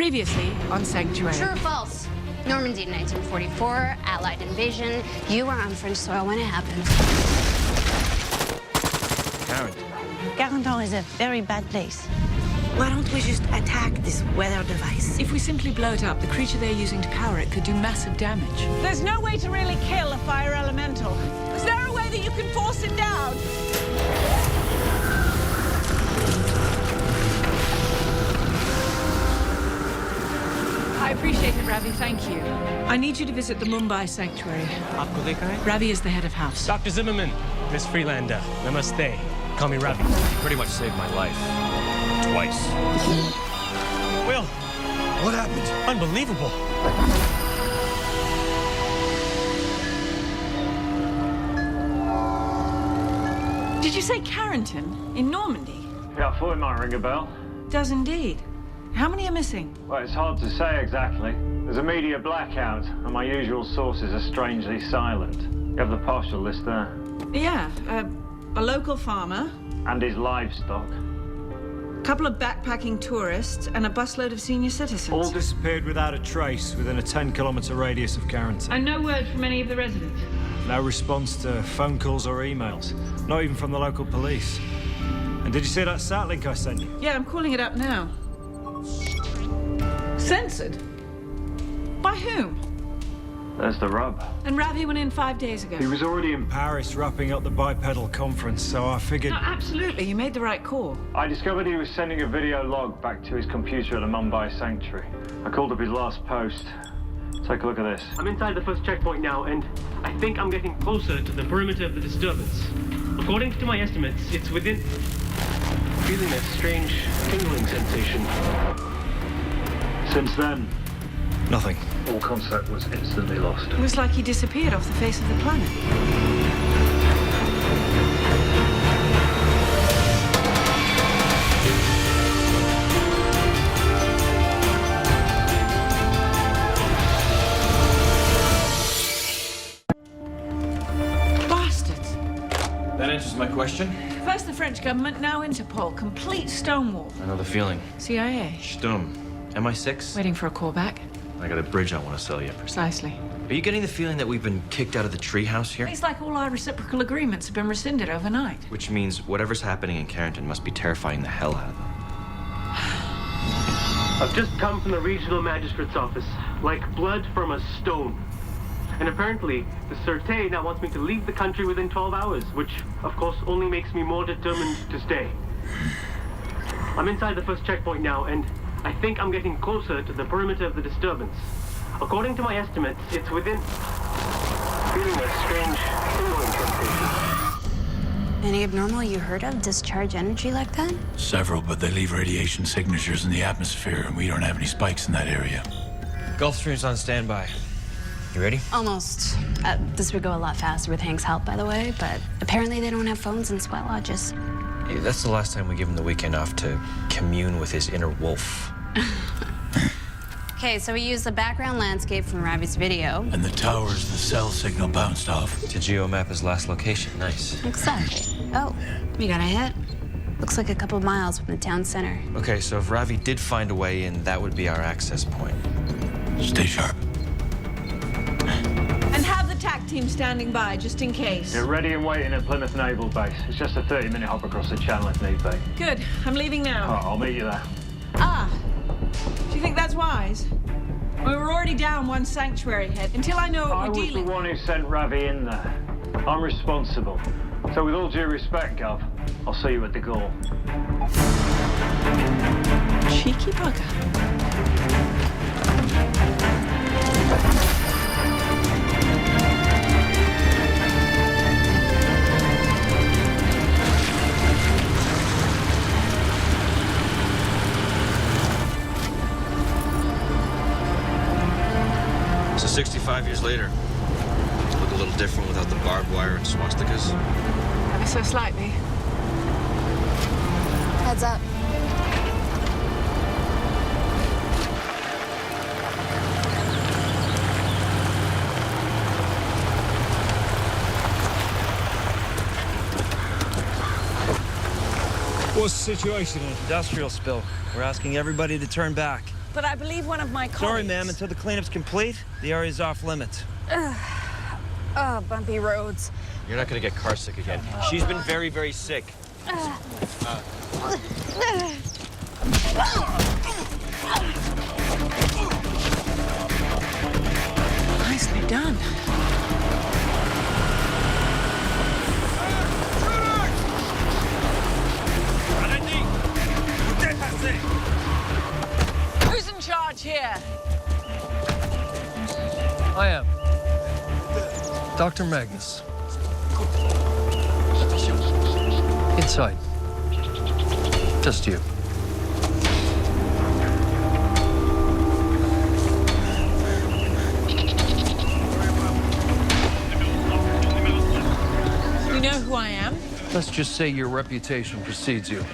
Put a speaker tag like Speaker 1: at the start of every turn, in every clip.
Speaker 1: Previously on Sanctuary.
Speaker 2: True or false? Normandy, 1944, Allied invasion. You were on French soil when it happened.
Speaker 3: Carentan is a very bad place. Why don't we just attack this weather device?
Speaker 1: If we simply blow it up, the creature they're using to power it could do massive damage.
Speaker 3: There's no way to really kill a fire elemental. Is there a way that you can force it down?
Speaker 1: I appreciate it, Ravi. Thank you. I need you to visit the Mumbai Sanctuary.
Speaker 4: आपको देखा है?
Speaker 1: Ravi is the head of house.
Speaker 4: Dr. Zimmerman, Miss Freelander, namaste. Call me Ravi.
Speaker 5: You pretty much saved my life. Twice.
Speaker 4: Will,
Speaker 5: What happened?
Speaker 4: unbelievable.
Speaker 1: Did you say Carrington in Normandy?
Speaker 6: Yeah, I thought it might ring a bell.
Speaker 1: Does indeed. How many are missing?
Speaker 6: Well, it's hard to say exactly. There's a media blackout, and my usual sources are strangely silent. You have the partial list there.
Speaker 1: Yeah, a local farmer,
Speaker 6: And his livestock.
Speaker 1: a couple of backpacking tourists, and a busload of senior citizens.
Speaker 7: All disappeared without a trace within a 10-kilometre radius of Carrington.
Speaker 1: And no word from any of the residents.
Speaker 7: No response to phone calls or emails, not even from the local police. And did you see that sat link I sent you?
Speaker 1: Yeah, I'm calling it up now. Censored? By whom?
Speaker 6: There's the rub.
Speaker 1: And Ravi went in 5 days ago.
Speaker 6: He was already in...
Speaker 7: Paris wrapping up the bipedal conference, so I figured...
Speaker 1: No, absolutely. You made the right call.
Speaker 6: I discovered he was sending a video log back to his computer at the Mumbai Sanctuary. I called up his last post. Take a look at this.
Speaker 8: I'm inside the first checkpoint now, and I think I'm getting closer to the perimeter of the disturbance. According to my estimates, it's within... feeling a strange tingling sensation.
Speaker 6: Since then,
Speaker 7: Nothing.
Speaker 6: all contact was instantly lost.
Speaker 1: It was like he disappeared off the face of the planet. Bastards.
Speaker 5: That answers my question.
Speaker 1: First the French government, now Interpol. Complete stonewall.
Speaker 5: I know the feeling.
Speaker 1: CIA.
Speaker 5: Stum. MI6?
Speaker 1: Waiting for a call back.
Speaker 5: I got a bridge I want to sell you.
Speaker 1: Precisely.
Speaker 5: Are you getting the feeling that we've been kicked out of the treehouse here?
Speaker 1: It's like all our reciprocal agreements have been rescinded overnight.
Speaker 5: Which means whatever's happening in Carrington must be terrifying the hell out of them.
Speaker 8: I've just come from the regional magistrate's office, like blood from a stone. And apparently, the Sûreté now wants me to leave the country within 12 hours, which, of course, only makes me more determined to stay. I'm inside the first checkpoint now, and I think I'm getting closer to the perimeter of the disturbance. According to my estimates, it's within... feeling a strange tingling sensation.
Speaker 2: Any abnormal you heard of discharge energy like that?
Speaker 9: Several, but they leave radiation signatures in the atmosphere, and we don't have any spikes in that area.
Speaker 5: Gulfstream's on standby. You ready?
Speaker 2: Almost. This would go a lot faster with Hank's help, by the way, but apparently they don't have phones in sweat lodges.
Speaker 5: Hey, that's the last time we give him the weekend off to commune with his inner wolf.
Speaker 2: Okay, so we used the background landscape from Ravi's video.
Speaker 9: And the towers, the cell signal bounced off.
Speaker 5: To geomap his last location. Nice.
Speaker 2: Exactly. Oh, we got a hit. Looks like a couple miles from the town center.
Speaker 5: Okay, so if Ravi did find a way in, that would be our access point.
Speaker 9: Stay sharp.
Speaker 1: And have the TAC team standing by, just in case.
Speaker 6: Get ready and waiting at Plymouth Naval Base. It's just a 30-minute hop across the channel if need be.
Speaker 1: Good. I'm leaving now.
Speaker 6: Oh, I'll meet you there.
Speaker 1: Ah. Do you think that's wise? We were already down one sanctuary head. Until I know what
Speaker 6: I
Speaker 1: we're
Speaker 6: was the
Speaker 1: dealing with.
Speaker 6: one who sent Ravi in there. I'm responsible. So with all due respect, Gov, I'll see you at the goal.
Speaker 1: Cheeky bugger.
Speaker 5: So 65 years later, look a little different without the barbed wire and swastikas.
Speaker 1: Ever so slightly.
Speaker 2: Heads up.
Speaker 7: What's the situation?
Speaker 10: Industrial spill. We're asking everybody to turn back.
Speaker 1: but I believe one of my colleagues...
Speaker 10: Sorry, ma'am. Until the cleanup's complete, the area's off limits.
Speaker 1: Oh, bumpy roads.
Speaker 5: You're not gonna get car sick again.
Speaker 10: She's been very, very sick.
Speaker 1: Nicely done. Who's in charge here?
Speaker 11: I am. Dr. Magnus. Inside. Just you.
Speaker 1: You know who I am?
Speaker 11: Let's just say your reputation precedes you.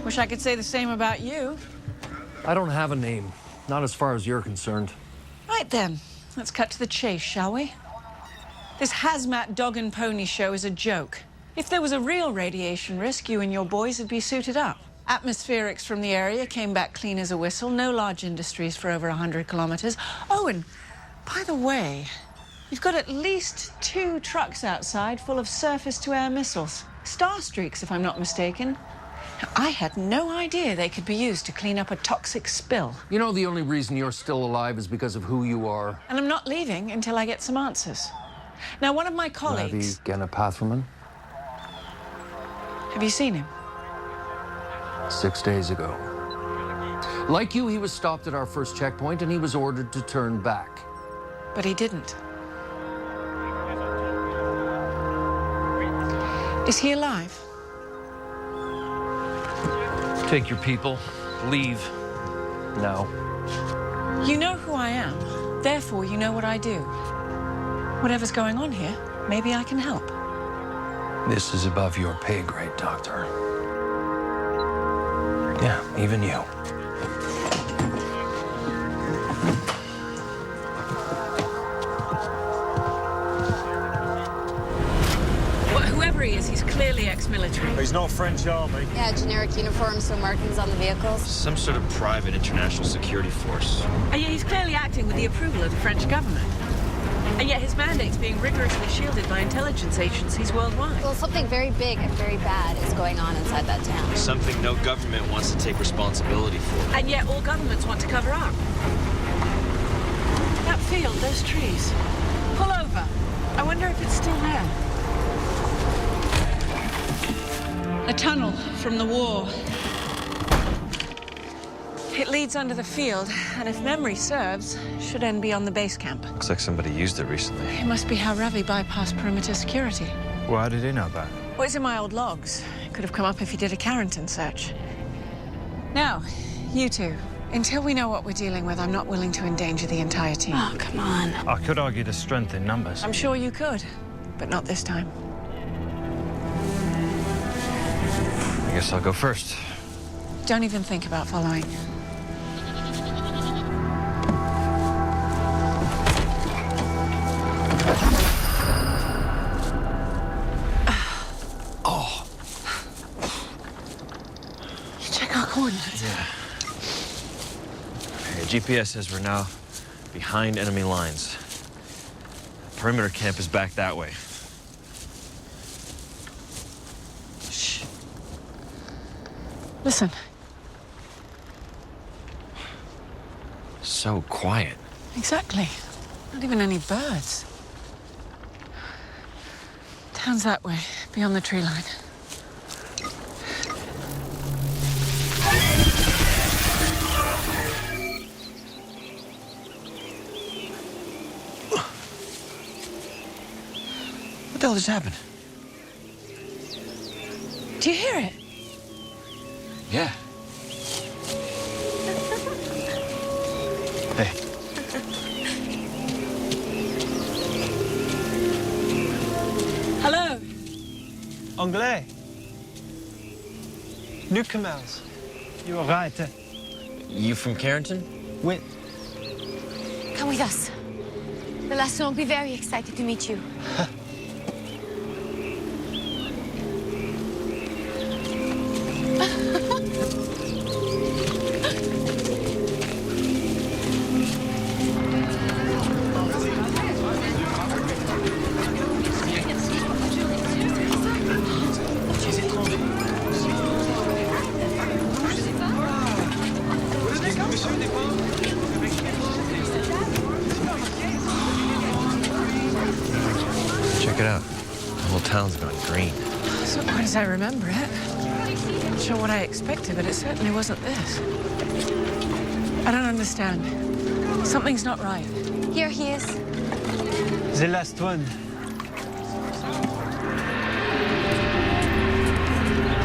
Speaker 1: Wish I could say the same about you.
Speaker 11: I don't have a name. Not as far as you're concerned.
Speaker 1: Right then, let's cut to the chase, shall we? This hazmat dog and pony show is a joke. If there was a real radiation risk, you and your boys would be suited up. Atmospherics from the area came back clean as a whistle. No large industries for over 100 kilometers. Oh, and by the way, you've got at least 2 trucks outside full of surface-to-air missiles. Starstreaks, if I'm not mistaken. Now, I had no idea they could be used to clean up a toxic spill.
Speaker 11: You know the only reason you're still alive is because of who you are.
Speaker 1: And I'm not leaving until I get some answers. Now, one of my colleagues...
Speaker 11: Ravi Ganapathrman.
Speaker 1: Have you seen him?
Speaker 11: 6 days ago. Like you, he was stopped at our first checkpoint and he was ordered to turn back.
Speaker 1: But he didn't. Is he alive?
Speaker 11: Take your people. Leave. Now.
Speaker 1: You know who I am. Therefore, you know what I do. Whatever's going on here, maybe I can help.
Speaker 11: This is above your pay grade, Doctor. Yeah, even you.
Speaker 1: Well, whoever he is, he's clearly ex-military.
Speaker 7: He's not French army.
Speaker 2: Yeah, generic uniforms, so markings on the vehicles.
Speaker 5: Some sort of private international security force.
Speaker 1: And yet he's clearly acting with the approval of the French government. And yet his mandate's being rigorously shielded by intelligence agencies worldwide.
Speaker 2: Well, something very big and very bad is going on inside that town.
Speaker 5: Something no government wants to take responsibility for.
Speaker 1: And yet all governments want to cover up. That field, those trees. Pull over. I wonder if it's still there. A tunnel from the war. It leads under the field, and if memory serves, should end beyond the base camp.
Speaker 5: Looks like somebody used it recently.
Speaker 1: It must be how Ravi bypassed perimeter security.
Speaker 7: Well, how did he know that?
Speaker 1: Well, it's in my old logs. It could have come up if he did a Carrington search. Now, you two. Until we know what we're dealing with, I'm not willing to endanger the entire team.
Speaker 2: Oh, come on.
Speaker 7: I could argue the strength in numbers.
Speaker 1: I'm sure you could, but not this time.
Speaker 5: I guess I'll go first.
Speaker 1: Don't even think about following. Check our coordinates.
Speaker 5: Yeah. Okay, GPS says we're now behind enemy lines. Perimeter camp is back that way.
Speaker 1: Shh. Listen.
Speaker 5: So quiet.
Speaker 1: Exactly. Not even any birds. Town's that way, beyond the tree line.
Speaker 5: What the hell just happened?
Speaker 1: Do you hear it?
Speaker 5: Yeah. Hey.
Speaker 1: Hello.
Speaker 12: Anglais. Newcomers. You are right.
Speaker 5: You from Carrington?
Speaker 12: Oui.
Speaker 2: Come with us. The Lasson will be very excited to meet you.
Speaker 5: Check it out. The whole town's gone green.
Speaker 1: It's not quite as I remember it. Not sure what I expected, but it certainly wasn't this. I don't understand. Something's not right.
Speaker 2: Here he is.
Speaker 12: The last one.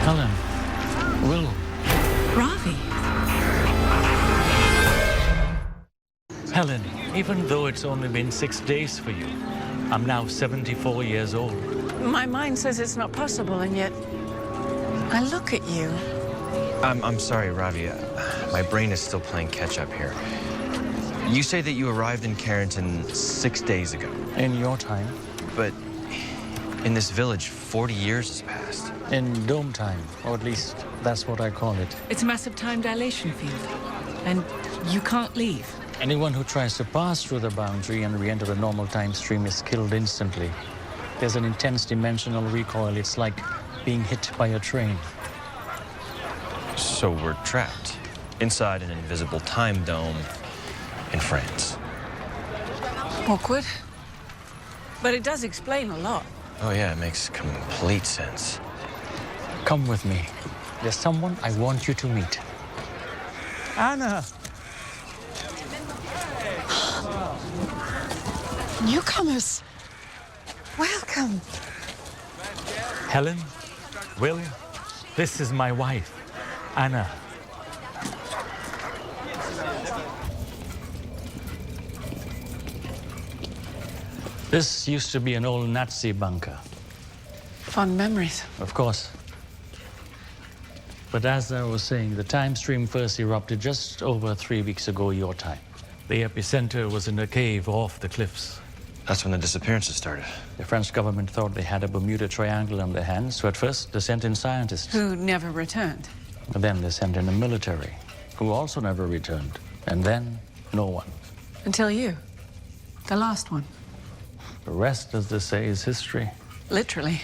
Speaker 9: Helen. Will.
Speaker 1: Ravi.
Speaker 9: Helen, even though it's only been 6 days for you, I'm now 74 years old.
Speaker 1: My mind says it's not possible, and yet I look at you.
Speaker 5: I'm sorry, Ravi. My brain is still playing catch-up here. You say that you arrived in Carrington 6 days ago.
Speaker 9: In your time.
Speaker 5: But in this village, 40 years has passed.
Speaker 9: In dome time, or at least that's what I call it.
Speaker 1: It's a massive time dilation field, and you can't leave.
Speaker 9: Anyone who tries to pass through the boundary and re-enter the normal time stream is killed instantly. There's an intense dimensional recoil. It's like being hit by a train.
Speaker 5: So we're trapped inside an invisible time dome in France.
Speaker 1: Awkward. But it does explain a lot.
Speaker 5: Oh yeah, it makes complete sense.
Speaker 9: Come with me. There's someone I want you to meet.
Speaker 12: Anna!
Speaker 1: Newcomers. Welcome.
Speaker 9: Helen, Will, this is my wife, Anna. This used to be an old Nazi bunker.
Speaker 1: Fond memories.
Speaker 9: Of course. But as I was saying, the time stream first erupted just over 3 weeks ago, your time. The epicenter was in a cave off the cliffs.
Speaker 5: That's when the disappearances started.
Speaker 9: The French government thought they had a Bermuda Triangle on their hands, so at first they sent in scientists.
Speaker 1: Who never returned.
Speaker 9: And then they sent in the military, who also never returned. And then, no one.
Speaker 1: Until you. The last one.
Speaker 9: The rest, as they say, is history.
Speaker 1: Literally.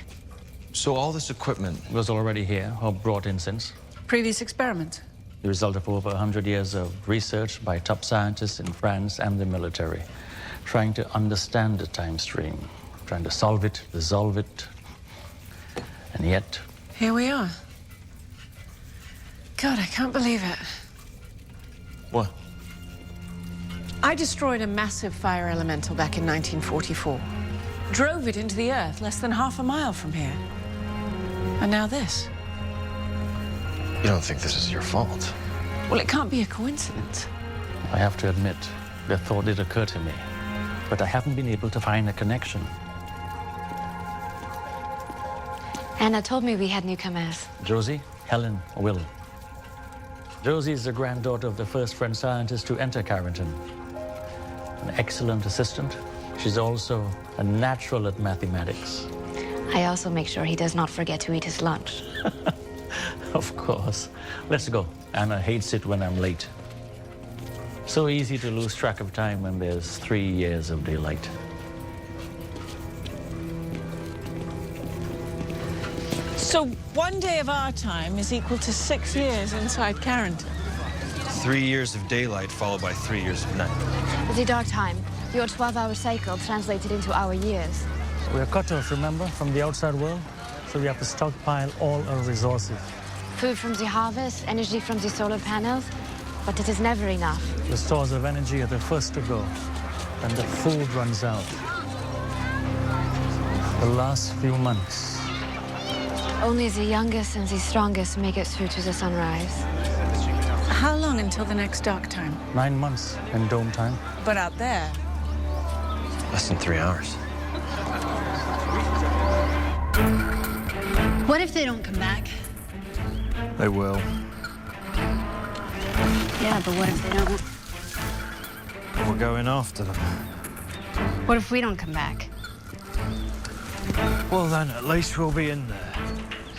Speaker 5: So all this equipment
Speaker 9: was already here, or brought in since.
Speaker 1: Previous experiment.
Speaker 9: The result of over 100 years of research by top scientists in France and the military, trying to understand the time stream, trying to solve it, resolve it. And yet...
Speaker 1: Here we are. God, I can't believe it.
Speaker 5: What?
Speaker 1: I destroyed a massive fire elemental back in 1944. Drove it into the Earth less than half a mile from here. And now this.
Speaker 5: You don't think this is your fault?
Speaker 1: Well, it can't be a coincidence.
Speaker 9: I have to admit, the thought did occur to me. But I haven't been able to find a connection.
Speaker 2: Anna told me we had newcomers.
Speaker 9: Josie, Helen, Will. Josie is the granddaughter of the first French scientist to enter Carrington. An excellent assistant. She's also a natural at mathematics.
Speaker 2: I also make sure he does not forget to eat his lunch.
Speaker 9: Of course. Let's go. Anna hates it when I'm late. So easy to lose track of time when there's 3 years of daylight.
Speaker 1: So 1 day of our time is equal to 6 years inside Carrington.
Speaker 5: 3 years of daylight followed by 3 years of night.
Speaker 2: The dark time, your 12-hour cycle translated into our years.
Speaker 9: We're cut off, remember, from the outside world? So we have to stockpile all our resources.
Speaker 2: Food from the harvest, energy from the solar panels, but it is never enough.
Speaker 9: The stores of energy are the first to go, and the food runs out. The last few months.
Speaker 2: Only the youngest and the strongest make it through to the sunrise.
Speaker 1: How long until the next dark time?
Speaker 9: 9 months in dome time.
Speaker 1: But out there...
Speaker 5: Less than 3 hours.
Speaker 13: What if they don't come back?
Speaker 7: They will.
Speaker 13: Yeah, but what if they don't?
Speaker 7: We're going after them.
Speaker 13: What if we don't come back?
Speaker 7: Well, then at least we'll be in there.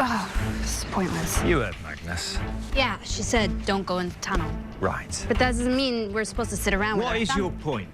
Speaker 13: Oh, this is pointless.
Speaker 7: You heard Magnus.
Speaker 13: Yeah, she said don't go in the tunnel.
Speaker 7: Right.
Speaker 13: But that doesn't mean we're supposed to sit around with
Speaker 7: What
Speaker 13: our
Speaker 7: is
Speaker 13: thumb.
Speaker 7: your point?